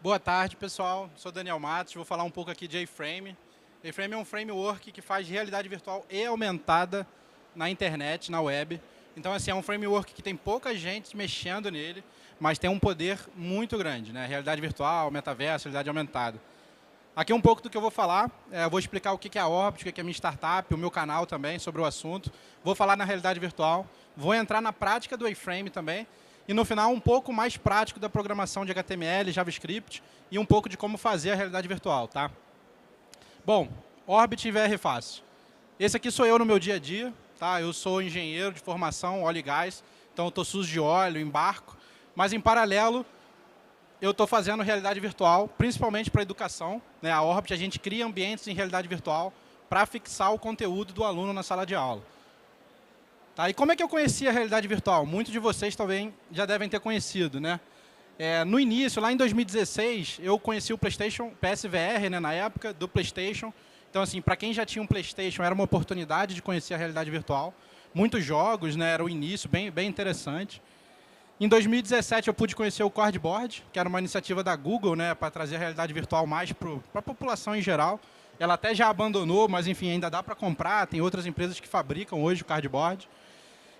Boa tarde, pessoal. Sou Daniel Matos, vou falar um pouco aqui de A-Frame. A-Frame é um framework que faz realidade virtual e aumentada na internet, na web. Então, assim, é um framework que tem pouca gente mexendo nele, mas tem um poder muito grande, né? Realidade virtual, metaverso, realidade aumentada. Aqui um pouco do que eu vou falar. Eu vou explicar o que é a Orbit, o que é a minha startup, o meu canal também sobre o assunto. Vou falar na realidade virtual. Vou entrar na prática do A-Frame também. E no final, um pouco mais prático da programação de HTML, JavaScript e um pouco de como fazer a realidade virtual, tá? Bom, Orbit e VR Fácil. Esse aqui sou eu no meu dia a dia, tá? Eu sou engenheiro de formação, óleo e gás, então eu estou sujo de óleo, embarco, mas em paralelo eu estou fazendo realidade virtual, principalmente para a educação, né? A Orbit, a gente cria ambientes em realidade virtual para fixar o conteúdo do aluno na sala de aula. Tá, e como é que eu conheci a realidade virtual? Muitos de vocês também já devem ter conhecido, né? No início, lá em 2016, eu conheci o PlayStation, PSVR, né, na época, do PlayStation. Então, assim, para quem já tinha um PlayStation, era uma oportunidade de conhecer a realidade virtual. Muitos jogos, né, era o início, bem interessante. Em 2017, eu pude conhecer o Cardboard, que era uma iniciativa da Google, né, para trazer a realidade virtual mais para a população em geral. Ela até já abandonou, mas, enfim, ainda dá para comprar. Tem outras empresas que fabricam hoje o Cardboard.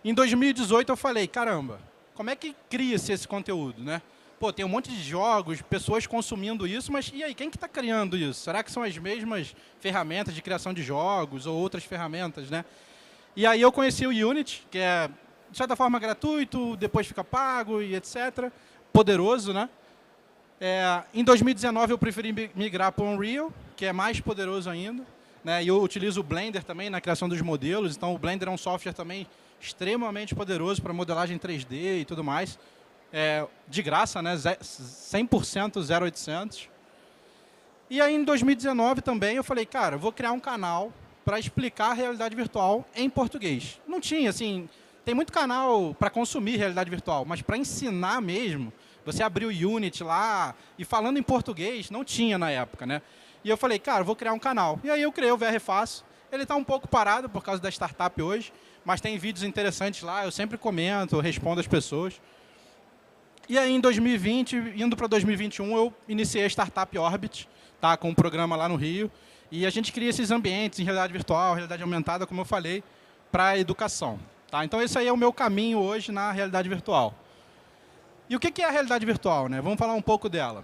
Em 2018 eu falei, caramba, como é que cria-se esse conteúdo, né? Pô, tem um monte de jogos, pessoas consumindo isso, mas e aí, quem que está criando isso? Será que são as mesmas ferramentas de criação de jogos ou outras ferramentas, né? E aí eu conheci o Unity, que é, de certa forma, gratuito, depois fica pago e etc. Poderoso, né? Em 2019 eu preferi migrar para o Unreal, que é mais poderoso ainda, né? E eu utilizo o Blender também na criação dos modelos, então o Blender é um software também extremamente poderoso para modelagem 3D e tudo mais. De graça, né? 100% 0800. E aí, em 2019 também, eu falei, cara, eu vou criar um canal para explicar a realidade virtual em português. Não tinha, assim, tem muito canal para consumir realidade virtual, mas para ensinar mesmo, você abriu o Unity lá e falando em português, não tinha na época, né? E eu falei, cara, eu vou criar um canal. E aí eu criei o VR Fácil. Ele está um pouco parado por causa da startup hoje, mas tem vídeos interessantes lá, eu sempre comento, respondo as pessoas. E aí, em 2020, indo para 2021, eu iniciei a startup Orbit, tá, com um programa lá no Rio. E a gente cria esses ambientes em realidade virtual, realidade aumentada, como eu falei, para a educação. Tá? Então, esse aí é o meu caminho hoje na realidade virtual. E o que é a realidade virtual, né? Vamos falar um pouco dela.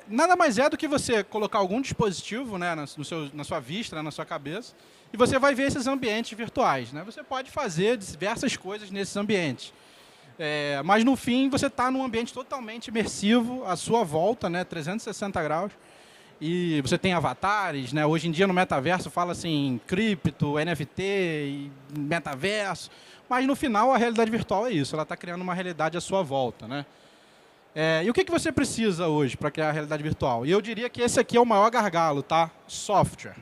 Nada mais é do que você colocar algum dispositivo, né, na sua vista, né, na sua cabeça, e você vai ver esses ambientes virtuais, né? Você pode fazer diversas coisas nesses ambientes. Mas, no fim, você está num ambiente totalmente imersivo, à sua volta, né, 360 graus, e você tem avatares, né? Hoje em dia, no metaverso, fala assim, cripto, NFT, e metaverso, mas, no final, a realidade virtual é isso, ela está criando uma realidade à sua volta, né? E o que você precisa hoje para criar a realidade virtual? E eu diria que esse aqui é o maior gargalo, tá? Software.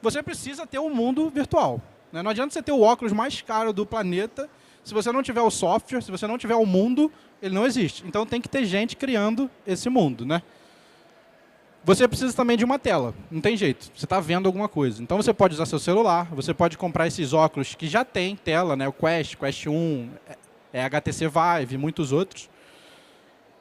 Você precisa ter um mundo virtual, né? Não adianta você ter o óculos mais caro do planeta, se você não tiver o software, se você não tiver o mundo, ele não existe. Então tem que ter gente criando esse mundo, né? Você precisa também de uma tela, não tem jeito, você está vendo alguma coisa. Então você pode usar seu celular, você pode comprar esses óculos que já tem tela, né? O Quest 1, HTC Vive e muitos outros.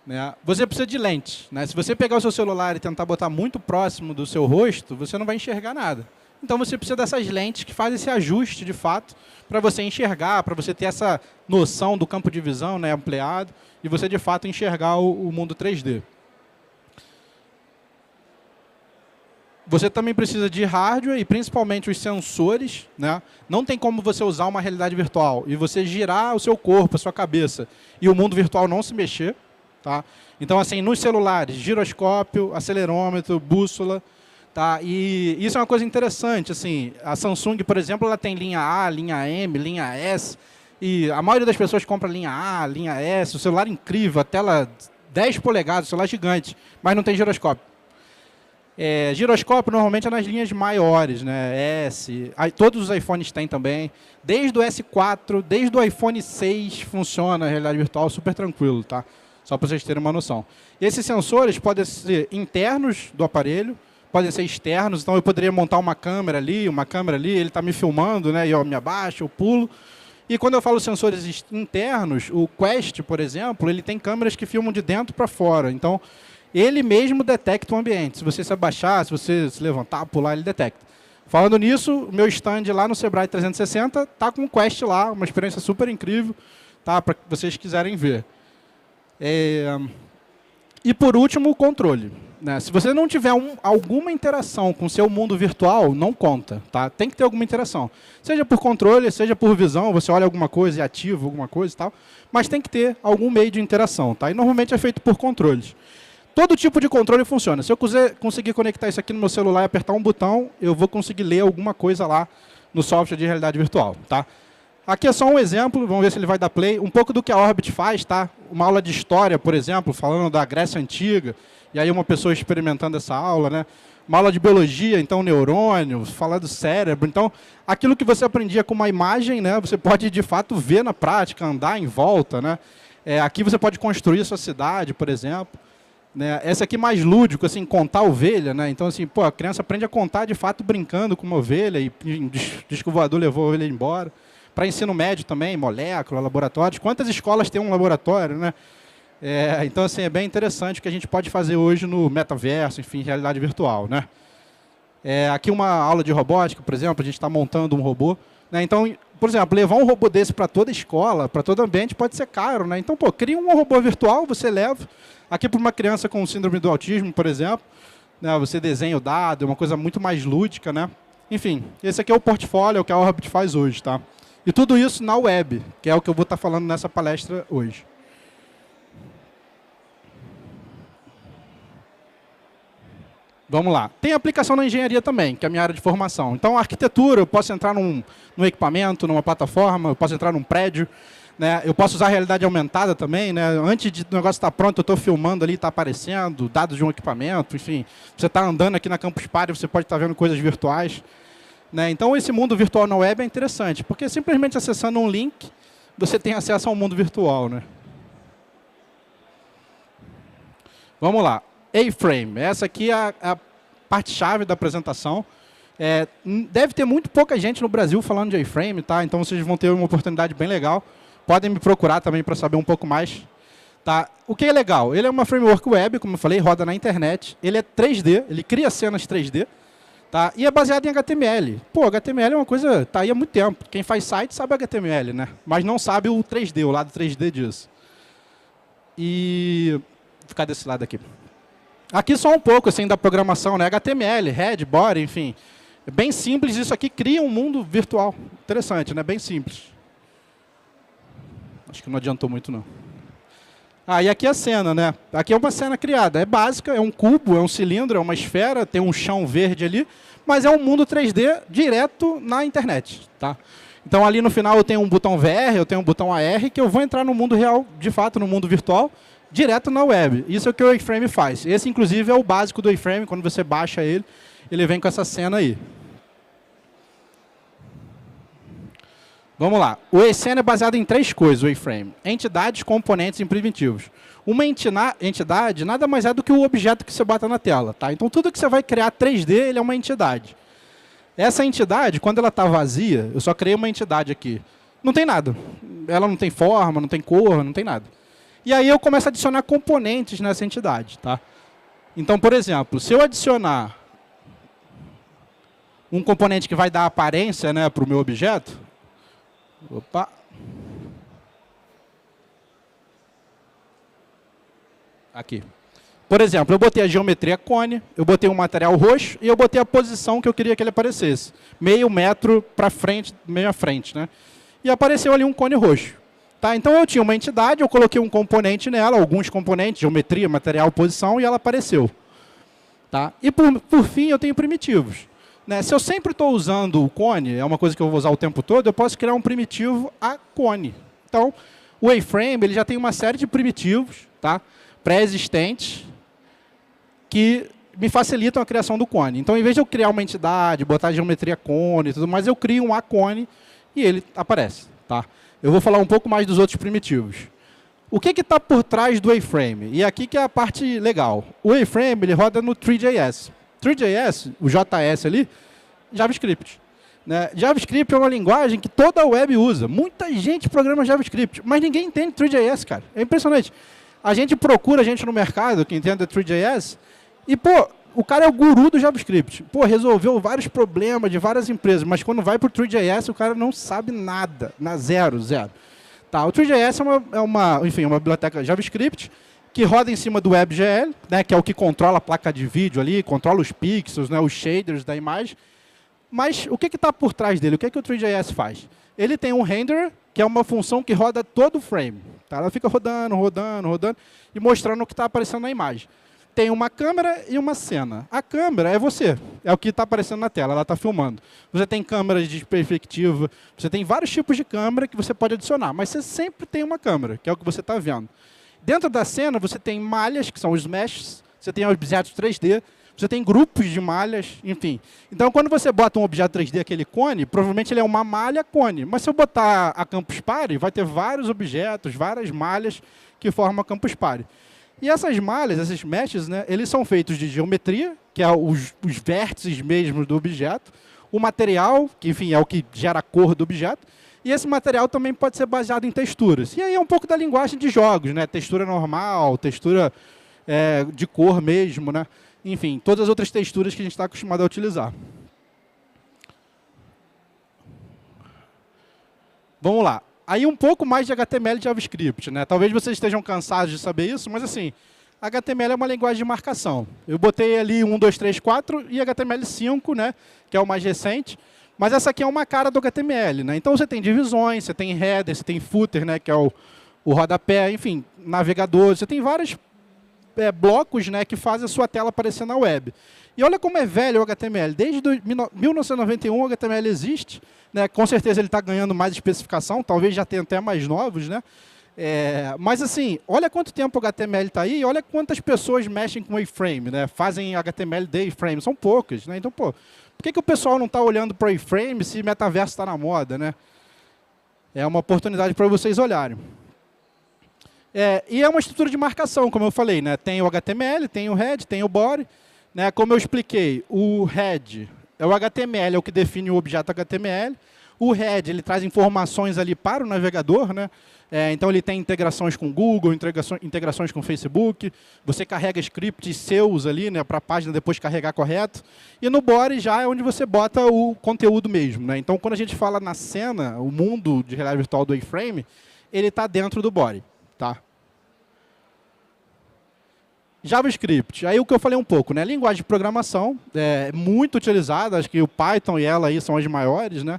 Né? Você precisa de lente, né? Se você pegar o seu celular e tentar botar muito próximo do seu rosto, você não vai enxergar nada. Então você precisa dessas lentes que fazem esse ajuste de fato para você enxergar, para você ter essa noção do campo de visão, né, ampliado, e você de fato enxergar o mundo 3D. Você também precisa de hardware e principalmente os sensores, né? Não tem como você usar uma realidade virtual e você girar o seu corpo, a sua cabeça, e o mundo virtual não se mexer. Tá? Então, assim, nos celulares, giroscópio, acelerômetro, bússola. Tá? E isso é uma coisa interessante. Assim, a Samsung, por exemplo, ela tem linha A, linha M, linha S. E a maioria das pessoas compra linha A, linha S. O celular incrível, a tela 10 polegadas, celular gigante, mas não tem giroscópio. Giroscópio normalmente é nas linhas maiores, né? S. Todos os iPhones têm também. Desde o S4, desde o iPhone 6 funciona a realidade virtual super tranquilo, tá? Só para vocês terem uma noção. E esses sensores podem ser internos do aparelho, podem ser externos. Então, eu poderia montar uma câmera ali, ele está me filmando, né, e eu me abaixo, eu pulo. E quando eu falo sensores internos, o Quest, por exemplo, ele tem câmeras que filmam de dentro para fora. Então, ele mesmo detecta o ambiente. Se você se abaixar, se você se levantar, pular, ele detecta. Falando nisso, o meu stand lá no Sebrae 360 está com o Quest lá, uma experiência super incrível, tá? Para vocês quiserem ver. E por último, o controle. Né? Se você não tiver alguma interação com o seu mundo virtual, não conta. Tá? Tem que ter alguma interação. Seja por controle, seja por visão, você olha alguma coisa e ativa alguma coisa e tal, mas tem que ter algum meio de interação. Tá? E normalmente é feito por controles. Todo tipo de controle funciona. Se eu conseguir conectar isso aqui no meu celular e apertar um botão, eu vou conseguir ler alguma coisa lá no software de realidade virtual. Tá? Aqui é só um exemplo, vamos ver se ele vai dar play. Um pouco do que a Orbit faz, tá? Uma aula de história, por exemplo, falando da Grécia Antiga, e aí uma pessoa experimentando essa aula, né? Uma aula de biologia, então neurônio, falar do cérebro. Então, aquilo que você aprendia com uma imagem, né? Você pode, de fato, ver na prática, andar em volta, né? Aqui você pode construir a sua cidade, por exemplo. Né? Essa aqui mais lúdico, assim, contar ovelha, né? Então, assim, pô, a criança aprende a contar, de fato, brincando com uma ovelha, e diz que o voador levou a ovelha embora. Para ensino médio também, molécula, laboratórios. Quantas escolas têm um laboratório, né? Então, assim, é bem interessante o que a gente pode fazer hoje no metaverso, enfim, realidade virtual, né? Aqui uma aula de robótica, por exemplo, a gente está montando um robô. Né? Então, por exemplo, levar um robô desse para toda escola, para todo ambiente, pode ser caro, né? Então, pô, cria um robô virtual, você leva. Aqui para uma criança com síndrome do autismo, por exemplo, né? Você desenha o dado, é uma coisa muito mais lúdica, né? Enfim, esse aqui é o portfólio, é o que a Orbit faz hoje, tá? E tudo isso na web, que é o que eu vou estar falando nessa palestra hoje. Vamos lá. Tem aplicação na engenharia também, que é a minha área de formação. Então, a arquitetura, eu posso entrar num equipamento, numa plataforma, eu posso entrar num prédio. Né? Eu posso usar a realidade aumentada também. Né? Antes do negócio estar pronto, eu estou filmando ali, está aparecendo dados de um equipamento. Enfim, você está andando aqui na Campus Party, você pode estar vendo coisas virtuais. Né? Então, esse mundo virtual na web é interessante, porque simplesmente acessando um link, você tem acesso ao mundo virtual. Né? Vamos lá. A-Frame. Essa aqui é a parte-chave da apresentação. Deve ter muito pouca gente no Brasil falando de A-Frame, tá? Então, vocês vão ter uma oportunidade bem legal. Podem me procurar também para saber um pouco mais. Tá? O que é legal? Ele é uma framework web, como eu falei, roda na internet. Ele é 3D, ele cria cenas 3D. Tá? E é baseado em HTML. Pô, HTML é uma coisa, tá aí há muito tempo. Quem faz site sabe HTML, né? Mas não sabe o 3D, o lado 3D disso. E vou ficar desse lado aqui. Aqui só um pouco assim da programação, né? HTML, head, body, enfim. É bem simples, isso aqui cria um mundo virtual. Interessante, né? Bem simples. Acho que não adiantou muito, não. E aqui é a cena, né? Aqui é uma cena criada. É básica, é um cubo, é um cilindro, é uma esfera, tem um chão verde ali, mas é um mundo 3D direto na internet. Tá? Então, ali no final eu tenho um botão VR, eu tenho um botão AR, que eu vou entrar no mundo real, de fato, no mundo virtual, direto na web. Isso é o que o A-Frame faz. Esse, inclusive, é o básico do A-Frame. Quando você baixa ele, ele vem com essa cena aí. Vamos lá. O ECN é baseado em 3 coisas, o A-Frame. Entidades, componentes e primitivos. Uma entidade nada mais é do que o objeto que você bota na tela. Tá? Então, tudo que você vai criar 3D, ele é uma entidade. Essa entidade, quando ela está vazia, eu só criei uma entidade aqui. Não tem nada. Ela não tem forma, não tem cor, não tem nada. E aí eu começo a adicionar componentes nessa entidade. Tá? Então, por exemplo, se eu adicionar um componente que vai dar aparência, né, para o meu objeto, opa. Aqui. Por exemplo, eu botei a geometria cone, eu botei um material roxo e eu botei a posição que eu queria que ele aparecesse. Meio metro para frente, meio à frente. Né? E apareceu ali um cone roxo. Tá? Então eu tinha uma entidade, eu coloquei um componente nela, alguns componentes, geometria, material, posição, e ela apareceu. Tá? E por fim eu tenho primitivos. Né? Se eu sempre estou usando o cone, é uma coisa que eu vou usar o tempo todo, eu posso criar um primitivo a cone. Então, o A-Frame ele já tem uma série de primitivos, tá? Pré-existentes que me facilitam a criação do cone. Então, em vez de eu criar uma entidade, botar a geometria cone e tudo mais, eu crio um A-cone e ele aparece. Tá? Eu vou falar um pouco mais dos outros primitivos. O que está por trás do A-Frame? E aqui que é a parte legal. O A-Frame ele roda no Three.js. Three.js, o JS ali, JavaScript. né? JavaScript é uma linguagem que toda a web usa. Muita gente programa JavaScript, mas ninguém entende Three.js, cara. É impressionante. A gente procura gente no mercado que entenda Three.js e, pô, o cara é o guru do JavaScript. Pô, resolveu vários problemas de várias empresas, mas quando vai para o Three.js, o cara não sabe nada, zero. Tá, o Three.js enfim, uma biblioteca JavaScript que roda em cima do WebGL, né, que é o que controla a placa de vídeo ali, controla os pixels, né, os shaders da imagem. Mas o que está por trás dele? O que o Three.js faz? Ele tem um renderer, que é uma função que roda todo o frame. Tá? Ela fica rodando e mostrando o que está aparecendo na imagem. Tem uma câmera e uma cena. A câmera é você, é o que está aparecendo na tela, ela está filmando. Você tem câmeras de perspectiva, você tem vários tipos de câmera que você pode adicionar, mas você sempre tem uma câmera, que é o que você está vendo. Dentro da cena, você tem malhas, que são os meshes, você tem objetos 3D, você tem grupos de malhas, enfim. Então, quando você bota um objeto 3D, aquele cone, provavelmente ele é uma malha cone. Mas se eu botar a Campus Party, vai ter vários objetos, várias malhas que formam a Campus Party. E essas malhas, esses meshes, né, eles são feitos de geometria, que é os vértices mesmo do objeto, o material, que enfim é o que gera a cor do objeto, e esse material também pode ser baseado em texturas. E aí é um pouco da linguagem de jogos, né? Textura normal, textura de cor mesmo, né? Enfim, todas as outras texturas que a gente está acostumado a utilizar. Vamos lá. Aí um pouco mais de HTML e JavaScript, né? Talvez vocês estejam cansados de saber isso, mas assim, HTML é uma linguagem de marcação. Eu botei ali 1, 2, 3, 4 e HTML5, né? Que é o mais recente. Mas essa aqui é uma cara do HTML, né? Então você tem divisões, você tem header, você tem footer, né? Que é o rodapé, enfim, navegador. Você tem vários blocos, né, que fazem a sua tela aparecer na web. E olha como é velho o HTML. Desde 1991 o HTML existe. Né? Com certeza ele está ganhando mais especificação, talvez já tenha até mais novos. Né? Mas assim, olha quanto tempo o HTML está aí e olha quantas pessoas mexem com iframe, né? Fazem HTML de iframe. São poucas. Né? Então, pô, por que o pessoal não está olhando para o iframe se metaverso está na moda? Né? É uma oportunidade para vocês olharem. E é uma estrutura de marcação, como eu falei, né? Tem o HTML, tem o head, tem o body. Né? Como eu expliquei, o head é o HTML, é o que define o objeto HTML. O head ele traz informações ali para o navegador. Né? Então ele tem integrações com Google, integrações com Facebook. Você carrega scripts seus ali, né, para a página depois carregar correto. E no body já é onde você bota o conteúdo mesmo. Né? Então quando a gente fala na cena, o mundo de realidade virtual do iframe, ele está dentro do body. Tá. JavaScript, aí o que eu falei um pouco, né? Linguagem de programação, muito utilizada, acho que o Python e ela aí são as maiores, né?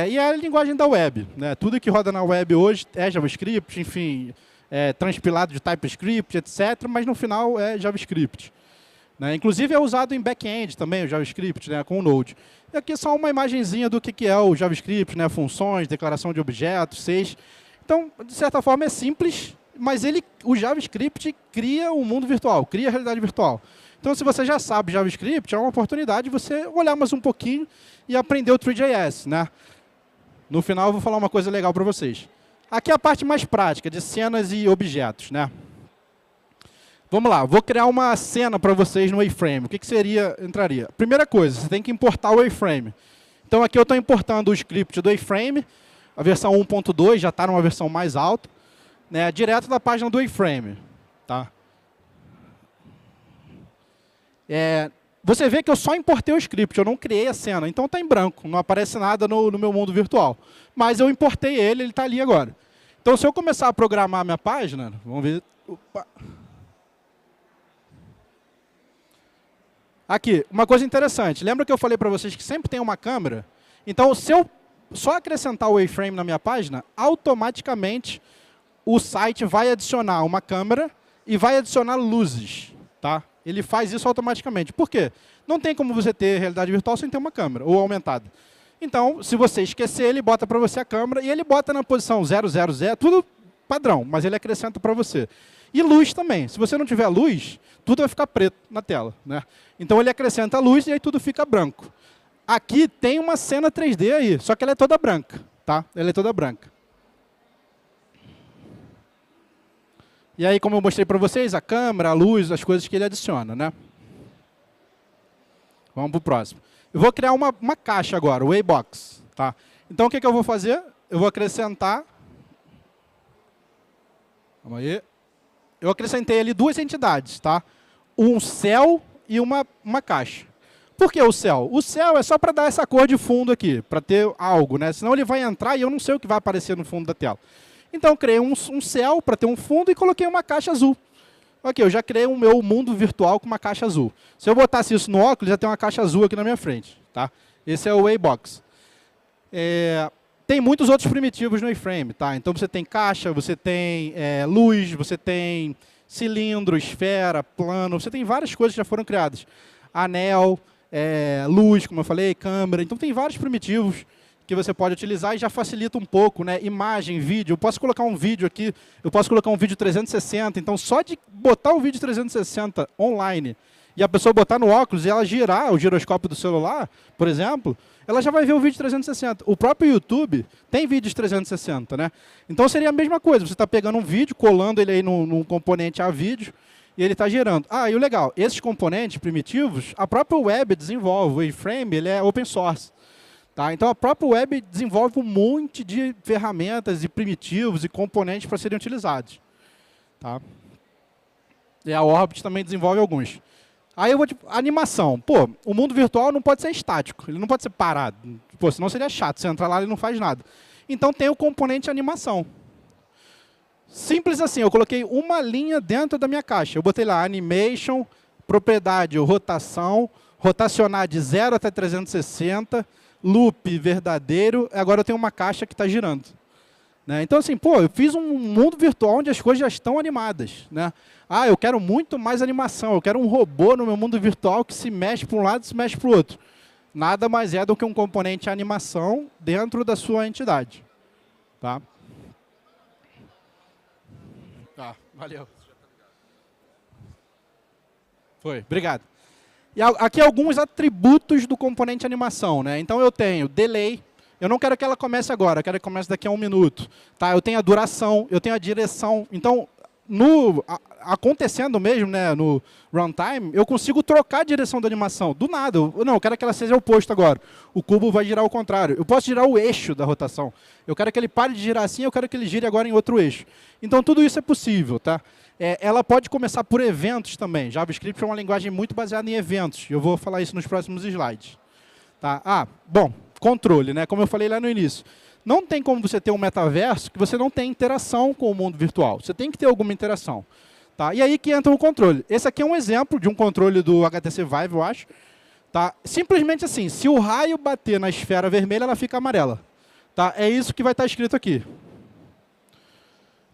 E a linguagem da web, né? Tudo que roda na web hoje é JavaScript, enfim, transpilado de TypeScript, etc., mas no final é JavaScript. Né? Inclusive é usado em back-end também, o JavaScript, né? Com o Node. E aqui é só uma imagenzinha do que é o JavaScript, né? Funções, declaração de objetos, Então, de certa forma, é simples, mas o JavaScript cria um mundo virtual, cria a realidade virtual. Então, se você já sabe JavaScript, é uma oportunidade de você olhar mais um pouquinho e aprender o Three.js. Né? No final, eu vou falar uma coisa legal para vocês. Aqui é a parte mais prática, de cenas e objetos. Né? Vamos lá, vou criar uma cena para vocês no iframe. O que entraria? Primeira coisa, você tem que importar o iframe. Então, aqui eu estou importando o script do iframe. A versão 1.2 já está numa versão mais alta, né, direto da página do iframe. Tá? Você vê que eu só importei o script, eu não criei a cena, então está em branco, não aparece nada no meu mundo virtual. Mas eu importei ele está ali agora. Então, se eu começar a programar a minha página, vamos ver. Opa. Aqui, uma coisa interessante. Lembra que eu falei para vocês que sempre tem uma câmera? Então, se eu só acrescentar o iframe na minha página, automaticamente o site vai adicionar uma câmera e vai adicionar luzes. Tá? Ele faz isso automaticamente. Por quê? Não tem como você ter realidade virtual sem ter uma câmera, ou aumentada. Então, se você esquecer, ele bota para você a câmera e ele bota na posição 000, tudo padrão, mas ele acrescenta para você. E luz também. Se você não tiver luz, tudo vai ficar preto na tela. Né? Então, ele acrescenta a luz e aí tudo fica branco. Aqui tem uma cena 3D aí, só que ela é toda branca. Tá? Ela é toda branca. E aí, como eu mostrei para vocês, a câmera, a luz, as coisas que ele adiciona. Né? Vamos para o próximo. Eu vou criar uma caixa agora, o Waybox. Tá? Então, o que eu vou fazer? Eu vou acrescentar... Vamos aí. Eu acrescentei ali duas entidades. Tá? Um céu e uma caixa. Por que o céu? O céu é só para dar essa cor de fundo aqui, para ter algo, né? Senão ele vai entrar e eu não sei o que vai aparecer no fundo da tela. Então, eu criei um céu para ter um fundo e coloquei uma caixa azul. Ok, eu já criei o meu mundo virtual com uma caixa azul. Se eu botasse isso no óculos, já tem uma caixa azul aqui na minha frente. Tá? Esse é o Waybox. Tem muitos outros primitivos no iframe. Tá? Então, você tem caixa, você tem luz, você tem cilindro, esfera, plano. Você tem várias coisas que já foram criadas. Anel... luz, como eu falei, câmera. Então, tem vários primitivos que você pode utilizar e já facilita um pouco, né? Imagem, vídeo. Eu posso colocar um vídeo aqui, eu posso colocar um vídeo 360. Então, só de botar o vídeo 360 online e a pessoa botar no óculos e ela girar o giroscópio do celular, por exemplo, ela já vai ver o vídeo 360. O próprio YouTube tem vídeos 360, né? Então, seria a mesma coisa. Você está pegando um vídeo, colando ele aí num componente a vídeo, e ele está gerando. E o legal, esses componentes primitivos, a própria web desenvolve. O iframe ele é open source. Tá? Então, a própria web desenvolve um monte de ferramentas e primitivos e componentes para serem utilizados. Tá? E a Orbit também desenvolve alguns. Aí eu vou, animação. Pô, o mundo virtual não pode ser estático, ele não pode ser parado. Pô, senão seria chato, você entrar lá e não faz nada. Então, tem o componente animação. Simples assim, eu coloquei uma linha dentro da minha caixa. Eu botei lá, animation, propriedade, rotação, rotacionar de 0 até 360, loop verdadeiro, agora eu tenho uma caixa que está girando. Né? Então, assim, pô, eu fiz um mundo virtual onde as coisas já estão animadas. Né? Eu quero muito mais animação, eu quero um robô no meu mundo virtual que se mexe para um lado e se mexe para o outro. Nada mais é do que um componente animação dentro da sua entidade. Tá? Valeu. Foi, obrigado. E aqui alguns atributos do componente animação. Né? Então, eu tenho delay. Eu não quero que ela comece agora, eu quero que comece daqui a 1 minuto. Tá? Eu tenho a duração, eu tenho a direção. Então, acontecendo mesmo, né, no runtime, eu consigo trocar a direção da animação. Do nada. Eu quero que ela seja oposta agora. O cubo vai girar ao contrário. Eu posso girar o eixo da rotação. Eu quero que ele pare de girar assim, eu quero que ele gire agora em outro eixo. Então, tudo isso é possível. Tá? Ela pode começar por eventos também. JavaScript é uma linguagem muito baseada em eventos. Eu vou falar isso nos próximos slides. Tá? Bom, controle, né? Como eu falei lá no início. Não tem como você ter um metaverso que você não tem interação com o mundo virtual. Você tem que ter alguma interação. Tá? E aí que entra o controle. Esse aqui é um exemplo de um controle do HTC Vive, eu acho. Tá? Simplesmente assim, se o raio bater na esfera vermelha, ela fica amarela. Tá? É isso que vai estar escrito aqui.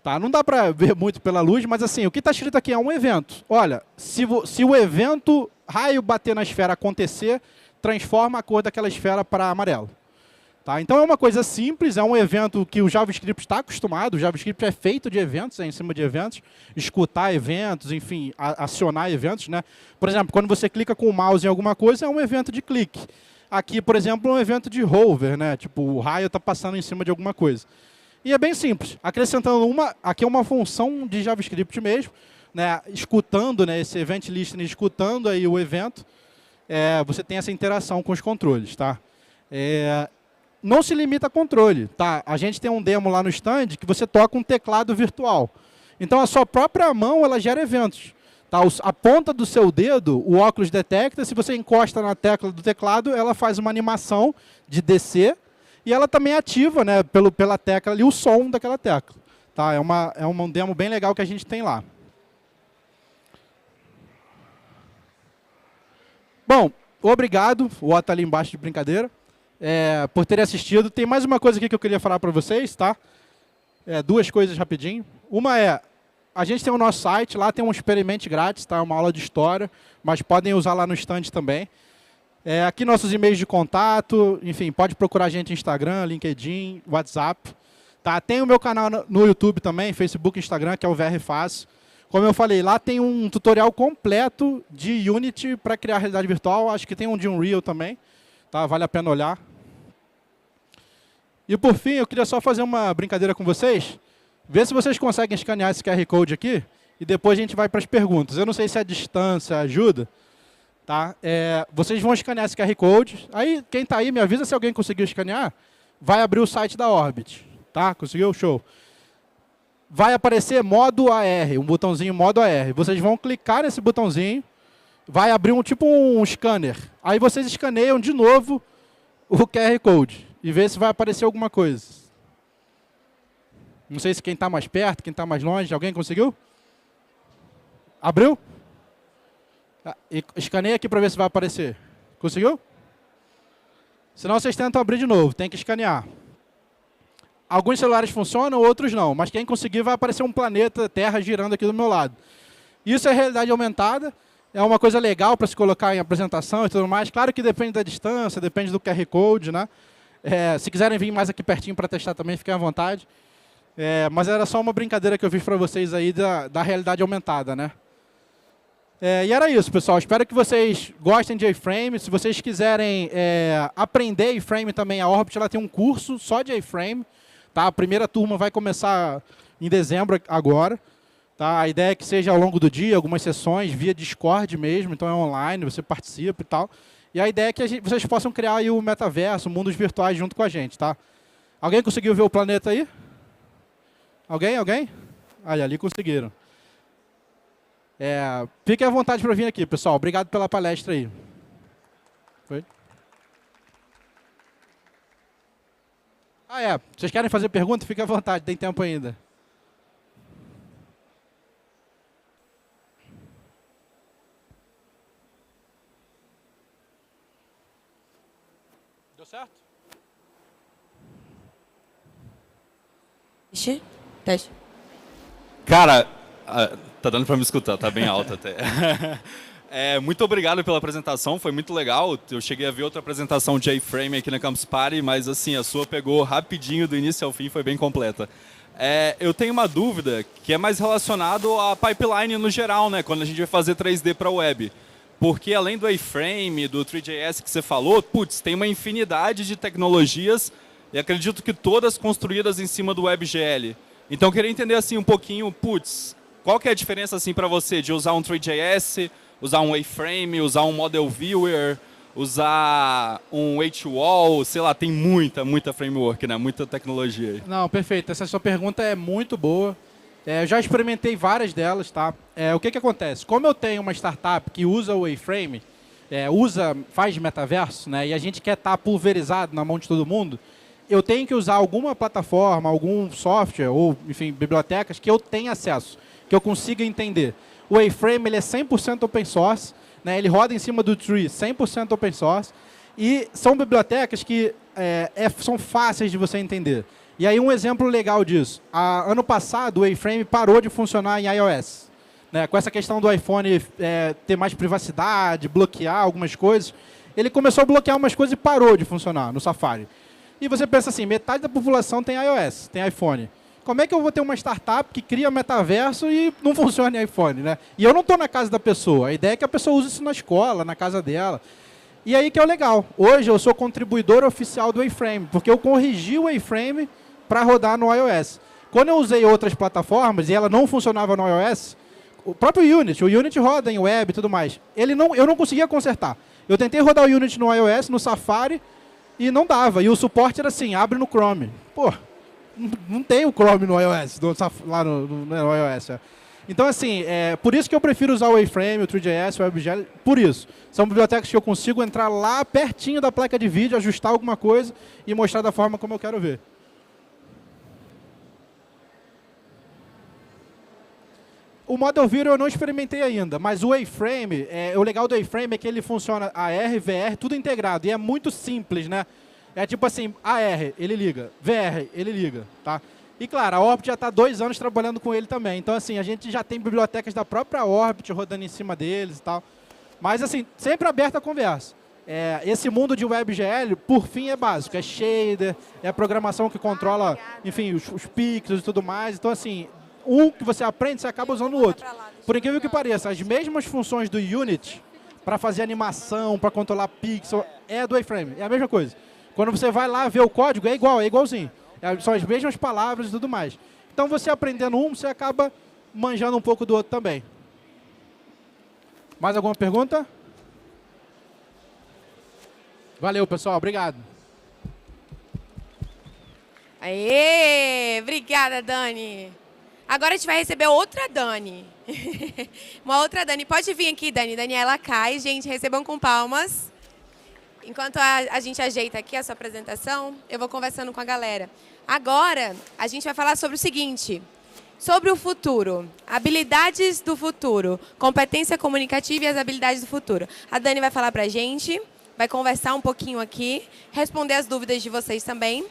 Tá? Não dá para ver muito pela luz, mas assim, o que está escrito aqui é um evento. Olha, se o evento raio bater na esfera acontecer, transforma a cor daquela esfera para amarelo. Tá? Então, é uma coisa simples, é um evento que o JavaScript está acostumado. O JavaScript é feito de eventos, em cima de eventos, escutar eventos, enfim, acionar eventos. Né? Por exemplo, quando você clica com o mouse em alguma coisa, é um evento de clique. Aqui, por exemplo, é um evento de hover, né? Tipo, o raio está passando em cima de alguma coisa. E é bem simples. Acrescentando aqui é uma função de JavaScript mesmo, né? Escutando, né, esse event listening, escutando aí o evento, você tem essa interação com os controles. Tá? Não se limita a controle. Tá? A gente tem um demo lá no stand que você toca um teclado virtual. Então, a sua própria mão ela gera eventos. Tá? A ponta do seu dedo, o óculos detecta, se você encosta na tecla do teclado, ela faz uma animação de descer e ela também ativa, né, pela tecla ali, o som daquela tecla. Tá? É um demo bem legal que a gente tem lá. Bom, obrigado, o Otto ali embaixo de brincadeira, por terem assistido. Tem mais uma coisa aqui que eu queria falar para vocês, tá? Duas coisas rapidinho. Uma a gente tem o nosso site, lá tem um experimento grátis, tá? Uma aula de história, mas podem usar lá no stand também. Aqui nossos e-mails de contato, enfim, pode procurar a gente no Instagram, LinkedIn, WhatsApp. Tá? Tem o meu canal no YouTube também, Facebook, Instagram, que é o VR Fácil. Como eu falei, lá tem um tutorial completo de Unity para criar realidade virtual. Acho que tem um de Unreal também. Tá? Vale a pena olhar. E por fim, eu queria só fazer uma brincadeira com vocês. Ver se vocês conseguem escanear esse QR Code aqui. E depois a gente vai para as perguntas. Eu não sei se a distância ajuda. Tá? Vocês vão escanear esse QR Code. Aí, quem está aí, me avisa se alguém conseguiu escanear. Vai abrir o site da Orbit. Tá? Conseguiu? Show. Vai aparecer modo AR, um botãozinho modo AR. Vocês vão clicar nesse botãozinho. Vai abrir tipo um scanner. Aí vocês escaneiam de novo o QR Code. E vê se vai aparecer alguma coisa. Não sei se quem está mais perto, quem está mais longe. Alguém conseguiu? Abriu? E escaneia aqui para ver se vai aparecer. Conseguiu? Senão vocês tentam abrir de novo. Tem que escanear. Alguns celulares funcionam, outros não. Mas quem conseguir vai aparecer um planeta Terra girando aqui do meu lado. Isso é realidade aumentada. É uma coisa legal para se colocar em apresentação e tudo mais. Claro que depende da distância, depende do QR Code, né? Se quiserem vir mais aqui pertinho para testar também, fiquem à vontade. Mas era só uma brincadeira que eu fiz para vocês aí da realidade aumentada, né? E era isso, pessoal. Espero que vocês gostem de A-Frame. Se vocês quiserem aprender A-Frame também, a Orbit ela tem um curso só de A-Frame. Tá? A primeira turma vai começar em dezembro agora. Tá? A ideia é que seja ao longo do dia, algumas sessões, via Discord mesmo. Então é online, você participa e tal. E a ideia é que vocês possam criar aí o metaverso, mundos virtuais junto com a gente. Tá? Alguém conseguiu ver o planeta aí? Alguém? Alguém? Ali conseguiram. Fiquem à vontade para vir aqui, pessoal. Obrigado pela palestra aí. Foi? Vocês querem fazer pergunta? Fiquem à vontade, tem tempo ainda. Deu certo? Teste. Cara, tá dando para me escutar, tá bem alto até. Muito obrigado pela apresentação, foi muito legal. Eu cheguei a ver outra apresentação de A-Frame aqui na Campus Party, mas assim, a sua pegou rapidinho do início ao fim, foi bem completa. Eu tenho uma dúvida que é mais relacionado à pipeline no geral, né? Quando a gente vai fazer 3D para web. Porque além do A-Frame, do 3JS que você falou, tem uma infinidade de tecnologias e acredito que todas construídas em cima do WebGL. Então eu queria entender assim um pouquinho, qual que é a diferença assim para você de usar um 3JS, usar um A-Frame, usar um Model Viewer, usar um HWall, sei lá, tem muita framework, né? Muita tecnologia aí. Não, perfeito. Essa sua pergunta é muito boa. Eu já experimentei várias delas, tá? O que acontece? Como eu tenho uma startup que usa o A-Frame, faz metaverso, né? E a gente quer estar pulverizado na mão de todo mundo, eu tenho que usar alguma plataforma, algum software, ou, enfim, bibliotecas que eu tenha acesso, que eu consiga entender. O A-Frame ele é 100% open source, né? Ele roda em cima do Tree 100% open source, e são bibliotecas que são fáceis de você entender. E aí um exemplo legal disso. Ano passado o A-Frame parou de funcionar em iOS. Né? Com essa questão do iPhone ter mais privacidade, bloquear algumas coisas, ele começou a bloquear umas coisas e parou de funcionar no Safari. E você pensa assim, metade da população tem iOS, tem iPhone. Como é que eu vou ter uma startup que cria metaverso e não funciona em iPhone, né? E eu não estou na casa da pessoa. A ideia é que a pessoa use isso na escola, na casa dela. E aí que é o legal. Hoje eu sou contribuidor oficial do A-Frame, porque eu corrigi o A-Frame para rodar no iOS. Quando eu usei outras plataformas e ela não funcionava no iOS, o próprio Unity, o Unity roda em web e tudo mais. Eu não conseguia consertar. Eu tentei rodar o Unity no iOS, no Safari, e não dava. E o suporte era assim, abre no Chrome. Pô, não tem o Chrome no iOS, lá no iOS. Então, assim, por isso que eu prefiro usar o A-Frame, o 3JS, o WebGL, por isso. São bibliotecas que eu consigo entrar lá pertinho da placa de vídeo, ajustar alguma coisa e mostrar da forma como eu quero ver. O Model Viewer eu não experimentei ainda, mas o A-Frame, o legal do A-Frame é que ele funciona AR, VR, tudo integrado. E é muito simples, né? É tipo assim, AR, ele liga, VR, ele liga, tá? E claro, a Orbit já está há 2 anos trabalhando com ele também. Então assim, a gente já tem bibliotecas da própria Orbit rodando em cima deles e tal. Mas assim, sempre aberta a conversa. Esse mundo de WebGL, por fim, é básico. É shader, é a programação que controla, enfim, os pixels e tudo mais. Então assim, um que você aprende, você acaba usando o outro. Por incrível que pareça, as mesmas funções do Unity, para fazer animação, para controlar pixel, é do A-Frame. É a mesma coisa. Quando você vai lá ver o código, é igualzinho. São as mesmas palavras e tudo mais. Então, você aprendendo um, você acaba manjando um pouco do outro também. Mais alguma pergunta? Valeu, pessoal. Obrigado. Aê! Obrigada, Dani. Agora a gente vai receber outra Dani. Uma outra Dani. Pode vir aqui, Dani. Daniela Cai. Gente, recebam com palmas. Enquanto a gente ajeita aqui a sua apresentação, eu vou conversando com a galera. Agora, a gente vai falar sobre o seguinte, sobre o futuro, habilidades do futuro, competência comunicativa e as habilidades do futuro. A Dani vai falar pra gente, vai conversar um pouquinho aqui, responder as dúvidas de vocês também.